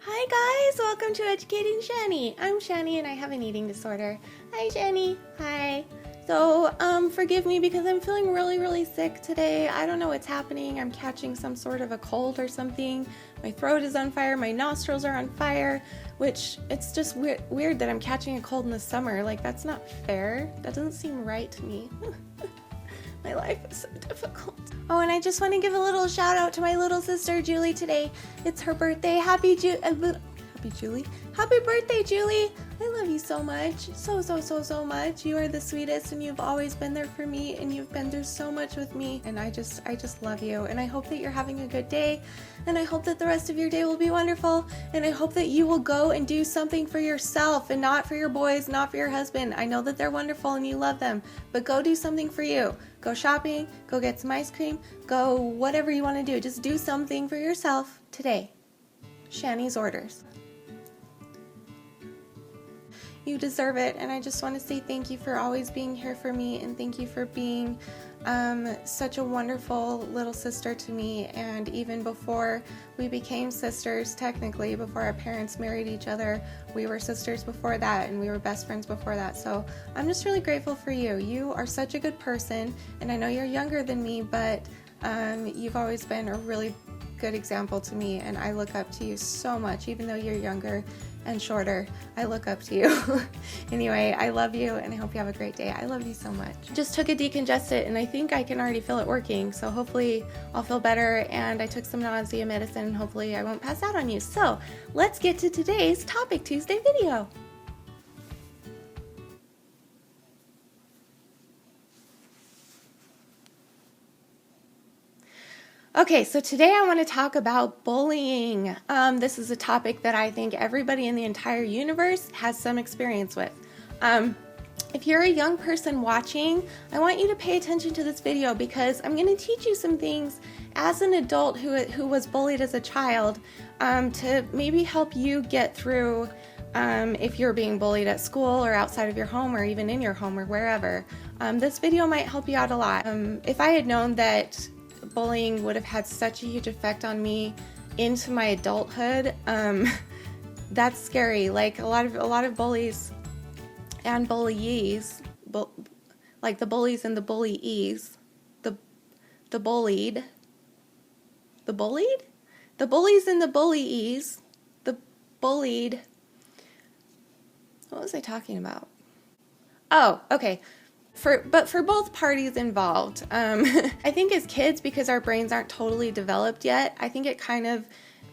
Hi guys, welcome to Educating Shani. I'm Shani and I have an eating disorder. Hi Shani. Hi. So, forgive me because I'm feeling really sick today. I don't know what's happening. I'm catching some sort of a cold or something. My throat is on fire, my nostrils are on fire, which it's just weird that I'm catching a cold in the summer. Like, that's not fair. That doesn't seem right to me. My life is so difficult. Oh, and I just want to give a little shout out to my little sister, Julie, today. It's her birthday. Happy Julie. Happy birthday, Julie. I love you so much. So much. You are the sweetest and you've always been there for me and you've been through so much with me. And I just love you. And I hope that you're having a good day. And I hope that the rest of your day will be wonderful. And I hope that you will go and do something for yourself and not for your boys, not for your husband. I know that they're wonderful and you love them, but go do something for you. Go shopping, go get some ice cream, go whatever you want to do. Just do something for yourself today. Shani's orders. You deserve it, and I just want to say thank you for always being here for me, and thank you for being such a wonderful little sister to me. And even before we became sisters, technically, before our parents married each other, we were sisters before that, and we were best friends before that. So I'm just really grateful for you. You are such a good person, and I know you're younger than me, but you've always been a really good example to me, and I look up to you so much. Even though you're younger and shorter, I look up to you. Anyway, I love you and I hope you have a great day. I love you so much. Just took a decongestant and I think I can already feel it working, so hopefully I'll feel better. And I took some nausea medicine and hopefully I won't pass out on you. So let's get to today's Topic Tuesday video. Okay, so today I want to talk about bullying. This is a topic that I think everybody in the entire universe has some experience with. If you're a young person watching, I want you to pay attention to this video because I'm going to teach you some things as an adult who was bullied as a child to maybe help you get through if you're being bullied at school or outside of your home or even in your home or wherever. This video might help you out a lot. If I had known that bullying would have had such a huge effect on me into my adulthood, that's scary. Like a lot of bullies and bullies, like the bullies and the bullies, the bullied, the bullied, the bullies and the bullies, the bullied. What was I talking about? Oh, okay. But for both parties involved, I think as kids, because our brains aren't totally developed yet, I think it kind of,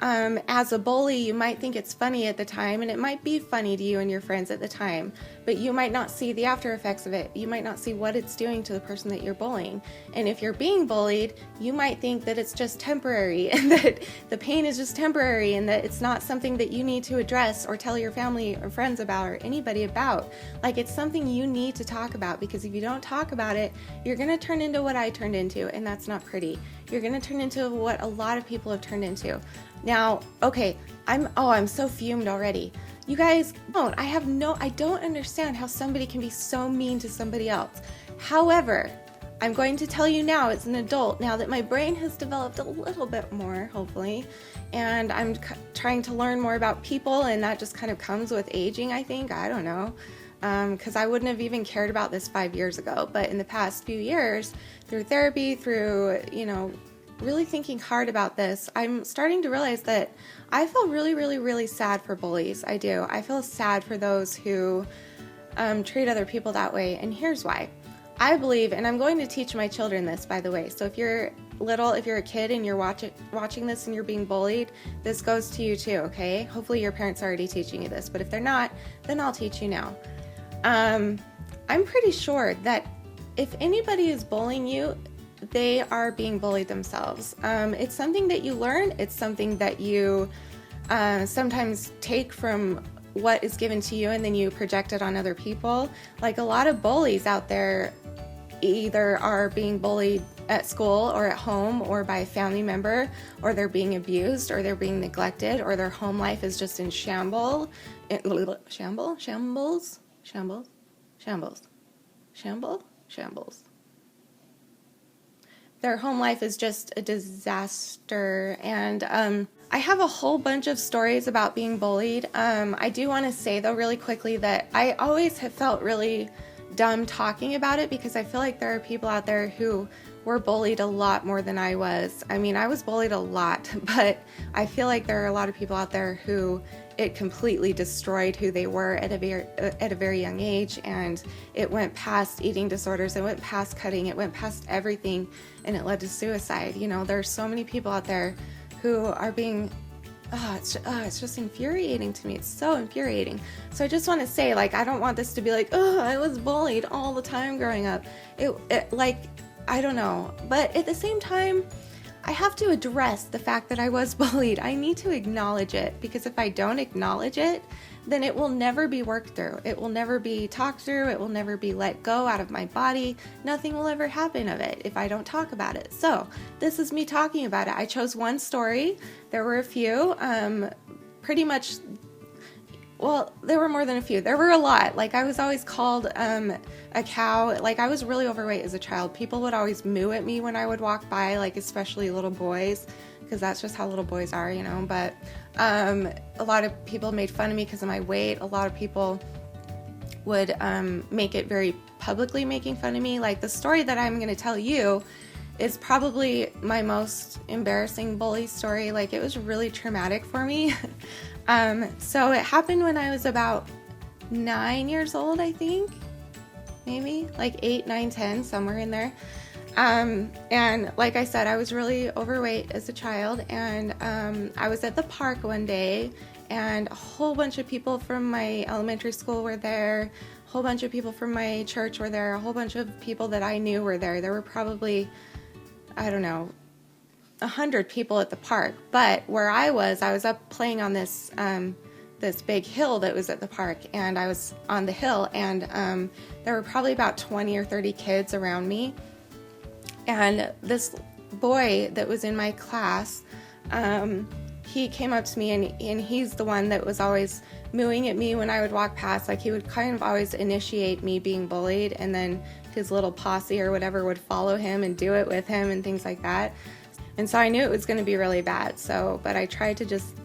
as a bully, you might think it's funny at the time, and it might be funny to you and your friends at the time, but you might not see the after effects of it. You might not see what it's doing to the person that you're bullying. And if you're being bullied, you might think that it's just temporary and that the pain is just temporary and that it's not something that you need to address or tell your family or friends about or anybody about. Like, it's something you need to talk about, because if you don't talk about it, you're going to turn into what I turned into, and that's not pretty. You're going to turn into what a lot of people have turned into. Now, okay, I'm so fumed already. You guys I don't understand how somebody can be so mean to somebody else. However, I'm going to tell you now as an adult, now that my brain has developed a little bit more, hopefully, and I'm trying to learn more about people, and that just kind of comes with aging, I think. I don't know. Because I wouldn't have even cared about this 5 years ago. But in the past few years, through therapy, through, really thinking hard about this, I'm starting to realize that I feel really sad for bullies. I do. I feel sad for those who treat other people that way. And here's why. I believe, and I'm going to teach my children this, by the way. So if you're a kid and you're watching this and you're being bullied, this goes to you too, okay? Hopefully your parents are already teaching you this, but if they're not, then I'll teach you now. I'm pretty sure that if anybody is bullying you, they are being bullied themselves. It's something that you learn. It's something that you sometimes take from what is given to you and then you project it on other people. Like, a lot of bullies out there either are being bullied at school or at home or by a family member, or they're being abused, or they're being neglected, or their home life is just in shambles. Their home life is just a disaster, and I have a whole bunch of stories about being bullied. I do want to say, though, really quickly that I always have felt really dumb talking about it because I feel like there are people out there who were bullied a lot more than I was. I mean, I was bullied a lot, but I feel like there are a lot of people out there who it completely destroyed who they were at a very young age, and it went past eating disorders, it went past cutting, it went past everything, and it led to suicide. You know, there are so many people out there who are being it's just infuriating to me. It's so infuriating. So I just want to say, like, I don't want this to be like, oh, I was bullied all the time growing up. It like, I don't know. But at the same time, I have to address the fact that I was bullied. I need to acknowledge it, because if I don't acknowledge it, then it will never be worked through. It will never be talked through. It will never be let go out of my body. Nothing will ever happen of it if I don't talk about it. So this is me talking about it. I chose one story. There were a few, pretty much, well, there were more than a few. There were a lot. Like, I was always called a cow. Like, I was really overweight as a child. People would always moo at me when I would walk by, like, especially little boys, because that's just how little boys are, you know. But a lot of people made fun of me because of my weight. A lot of people would make it very publicly making fun of me. Like, the story that I'm going to tell you is probably my most embarrassing bully story. Like, it was really traumatic for me. So it happened when I was about 9 years old, I think. Maybe like 8, 9, 10, somewhere in there. And like I said, I was really overweight as a child, and I was at the park one day, and a whole bunch of people from my elementary school were there, a whole bunch of people from my church were there, a whole bunch of people that I knew were there. There were probably, I don't know, 100 people at the park. But where I was up playing on this this big hill that was at the park, and I was on the hill, and there were probably about 20 or 30 kids around me. And this boy that was in my class, he came up to me, and he's the one that was always mooing at me when I would walk past. Like, he would kind of always initiate me being bullied, and then his little posse or whatever would follow him and do it with him and things like that. And so I knew it was going to be really bad. But I tried to just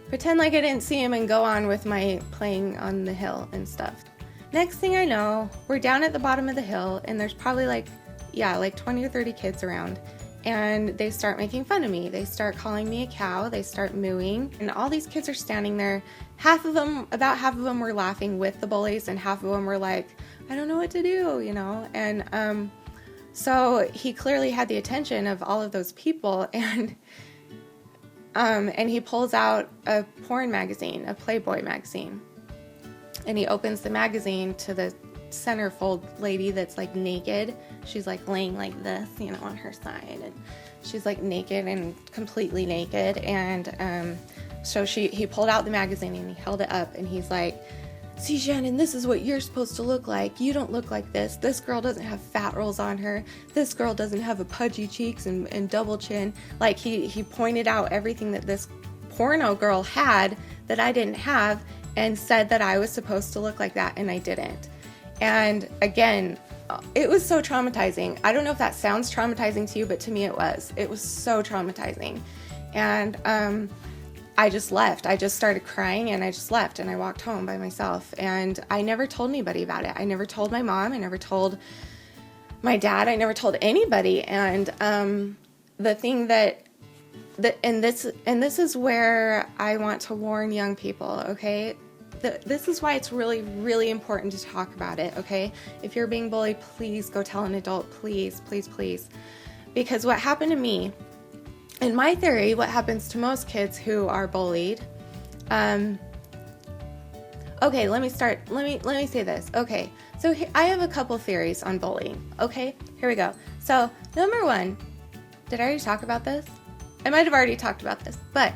pretend like I didn't see him and go on with my playing on the hill and stuff. Next thing I know, we're down at the bottom of the hill, and there's probably like 20 or 30 kids around, and they start making fun of me. They start calling me a cow. They start mooing, and all these kids are standing there. About half of them were laughing with the bullies, and half of them were like, I don't know what to do, you know. And so he clearly had the attention of all of those people, and he pulls out a porn magazine, a Playboy magazine, and he opens the magazine to the centerfold lady that's like naked. She's like laying like this, you know, on her side, and she's like naked and completely naked. And so he pulled out the magazine and he held it up, and he's like, see, Shannon, this is what you're supposed to look like. You don't look like this. This girl doesn't have fat rolls on her. This girl doesn't have a pudgy cheeks and double chin. Like, he pointed out everything that this porno girl had that I didn't have, and said that I was supposed to look like that, and I didn't. And again, it was so traumatizing. I don't know if that sounds traumatizing to you, but to me it was. It was so traumatizing. And I just left. I just started crying, and I just left, and I walked home by myself. And I never told anybody about it. I never told my mom. I never told my dad. I never told anybody. And the thing and this is where I want to warn young people, okay? This is why it's really, really important to talk about it, okay? If you're being bullied, please go tell an adult, please, please, please. Because what happened to me, in my theory, what happens to most kids who are bullied, okay, let me say this. Okay, so I have a couple theories on bullying, okay? Here we go. So, number one, did I already talk about this? I might have already talked about this, but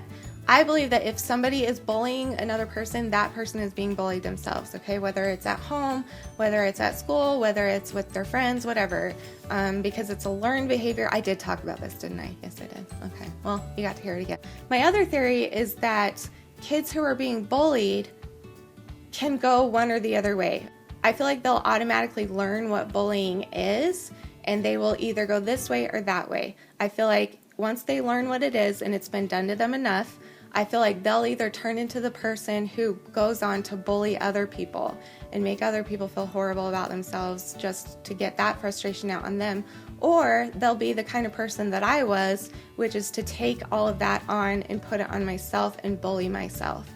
I believe that if somebody is bullying another person, that person is being bullied themselves, okay? Whether it's at home, whether it's at school, whether it's with their friends, whatever, because it's a learned behavior. I did talk about this, didn't I? Yes, I did. Okay, well, you got to hear it again. My other theory is that kids who are being bullied can go one or the other way. I feel like they'll automatically learn what bullying is, and they will either go this way or that way. I feel like once they learn what it is and it's been done to them enough, I feel like they'll either turn into the person who goes on to bully other people and make other people feel horrible about themselves just to get that frustration out on them, or they'll be the kind of person that I was, which is to take all of that on and put it on myself and bully myself.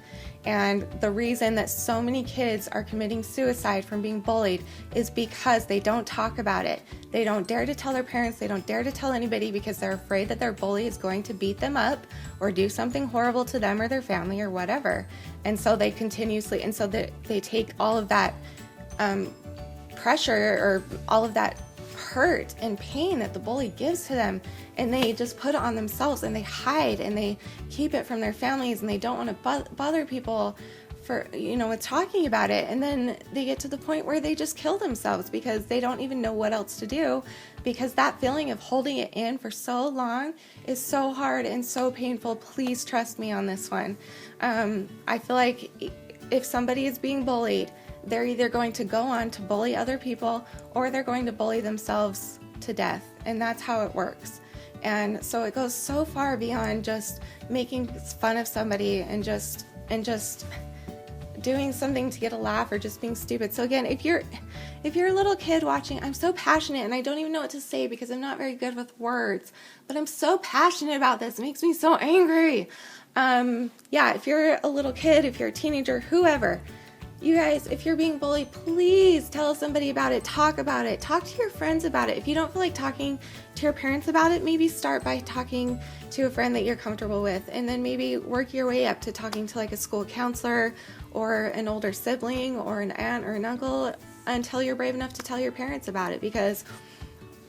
And the reason that so many kids are committing suicide from being bullied is because they don't talk about it. They don't dare to tell their parents, they don't dare to tell anybody because they're afraid that their bully is going to beat them up or do something horrible to them or their family or whatever. And so they continuously, and so they take all of that pressure or all of that hurt and pain that the bully gives to them, and they just put it on themselves, and they hide and they keep it from their families, and they don't want to bother people for, with talking about it. And then they get to the point where they just kill themselves because they don't even know what else to do, because that feeling of holding it in for so long is so hard and so painful. Please trust me on this one. I feel like if somebody is being bullied, they're either going to go on to bully other people or they're going to bully themselves to death. And that's how it works. And so it goes so far beyond just making fun of somebody and just doing something to get a laugh or just being stupid. So again, if you're a little kid watching, I'm so passionate and I don't even know what to say because I'm not very good with words, but I'm so passionate about this. It makes me so angry. If you're a little kid, if you're a teenager, whoever, you guys, if you're being bullied, please tell somebody about it. Talk about it. Talk to your friends about it. If you don't feel like talking to your parents about it, maybe start by talking to a friend that you're comfortable with, and then maybe work your way up to talking to like a school counselor or an older sibling or an aunt or an uncle until you're brave enough to tell your parents about it, because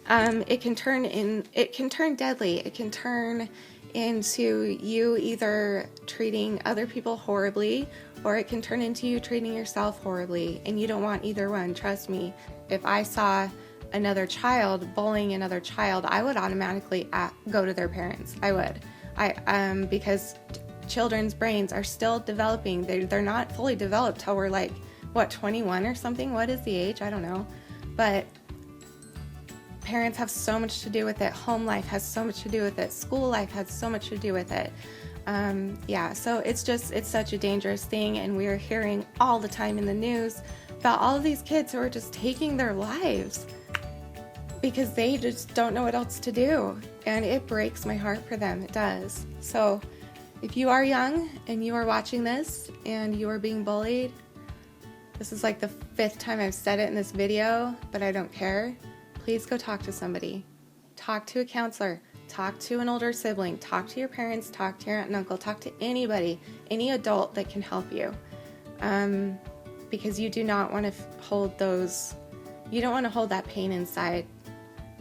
it can turn deadly. It can turn into you either treating other people horribly, or it can turn into you treating yourself horribly, and you don't want either one. Trust me, if I saw another child bullying another child, I would automatically go to their parents. I would. Because children's brains are still developing. They're not fully developed till we're 21 or something? What is the age? I don't know. But parents have so much to do with it. Home life has so much to do with it. School life has so much to do with it. So it's such a dangerous thing, and we're hearing all the time in the news about all of these kids who are just taking their lives because they just don't know what else to do, and it breaks my heart for them. It does. So if you are young and you are watching this and you are being bullied, this is like the 5th time I've said it in this video, but I don't care. Please go talk to somebody. Talk to a counselor. Talk to an older sibling. Talk to your parents. Talk to your aunt and uncle. Talk to anybody, any adult that can help you. Because you do not want to hold those. You don't want to hold that pain inside.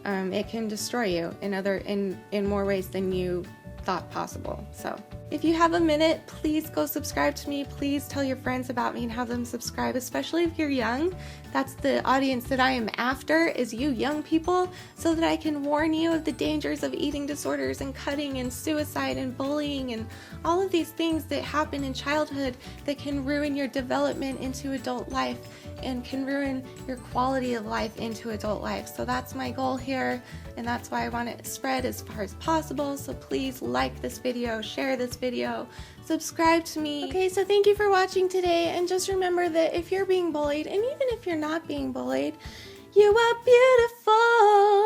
It can destroy you in more ways than you thought possible. So if you have a minute, please go subscribe to me. Please tell your friends about me and have them subscribe, especially if you're young. That's the audience that I am after, is you young people, so that I can warn you of the dangers of eating disorders and cutting and suicide and bullying and all of these things that happen in childhood that can ruin your development into adult life and can ruin your quality of life into adult life. So that's my goal here, and that's why I want it spread as far as possible. So please like this video, share this video, subscribe to me. Okay, so thank you for watching today, and just remember that if you're being bullied, and even if you're not being bullied, you are beautiful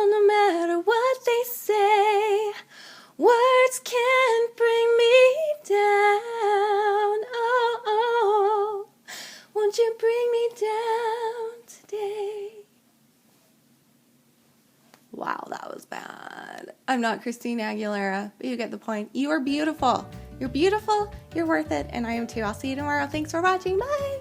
no matter what they say. Words can't bring me down. Oh, won't you bring me down today? Wow, that was bad. I'm not Christina Aguilera, but you get the point. You are beautiful. You're beautiful, you're worth it, and I am too. I'll see you tomorrow. Thanks for watching. Bye!